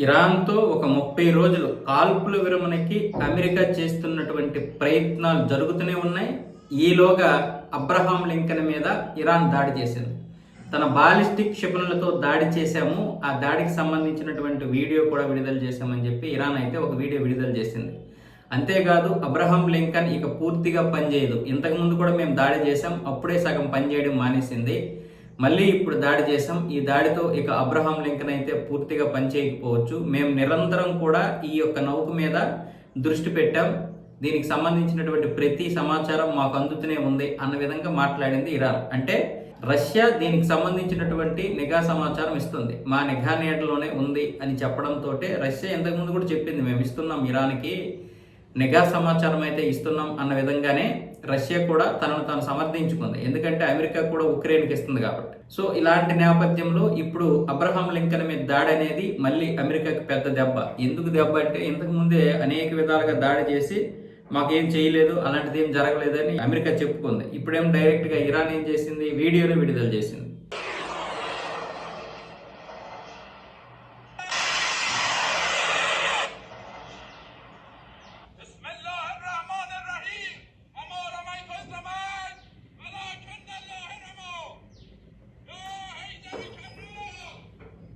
ఇరాన్‌తో ఒక 30 రోజులు కాల్పుల విరమణకి అమెరికా చేస్తున్నటువంటి ప్రయత్నాలు జరుగుతూనే ఉన్నాయి. ఈలోగా అబ్రహాం లింకన్ మీద ఇరాన్ దాడి చేసింది. తన బాలిస్టిక్ క్షిపణులతో దాడి చేశాము, ఆ దాడికి సంబంధించినటువంటి వీడియో కూడా విడుదల చేశామని చెప్పి ఇరాన్ అయితే ఒక వీడియో విడుదల చేసింది. అంతేకాదు అబ్రహాం లింకన్ ఇక పూర్తిగా పనిచేయదు. ఇంతకుముందు కూడా మేము దాడి చేశాం, అప్పుడే సగం పనిచేయడం మానేసింది. మళ్ళీ ఇప్పుడు దాడి చేశాం. ఈ దాడితో ఇక అబ్రహాం లింకన్ అయితే పూర్తిగా పనిచేయకపోవచ్చు. మేము నిరంతరం కూడా ఈ యొక్క నౌక మీద దృష్టి పెట్టాం. దీనికి సంబంధించినటువంటి ప్రతి సమాచారం మాకు అందుతూనే ఉంది అన్న విధంగా మాట్లాడింది ఇరాన్. అంటే రష్యా దీనికి సంబంధించినటువంటి నిఘా సమాచారం ఇస్తుంది, మా నిఘా నీడలోనే ఉంది అని చెప్పడంతో రష్యా ఇంతకుముందు కూడా చెప్పింది, మేము ఇస్తున్నాం ఇరాన్కి నిఘా సమాచారం అయితే ఇస్తున్నాం అన్న విధంగానే రష్యా కూడా తనను తాను సమర్థించుకుంది. ఎందుకంటే అమెరికా కూడా ఉక్రెయిన్కి ఇస్తుంది కాబట్టి. సో ఇలాంటి నేపథ్యంలో ఇప్పుడు అబ్రహాం లింకన్ మీద దాడి అనేది మళ్ళీ అమెరికాకి పెద్ద దెబ్బ. ఎందుకు దెబ్బ అంటే ఇంతకు ముందే అనేక విధాలుగా దాడి చేసి మాకేం చేయలేదు, అలాంటిది ఏం జరగలేదని అమెరికా చెప్పుకుంది. ఇప్పుడేం డైరెక్ట్గా ఇరాన్ ఏం చేసింది, వీడియోని విడుదల చేసింది.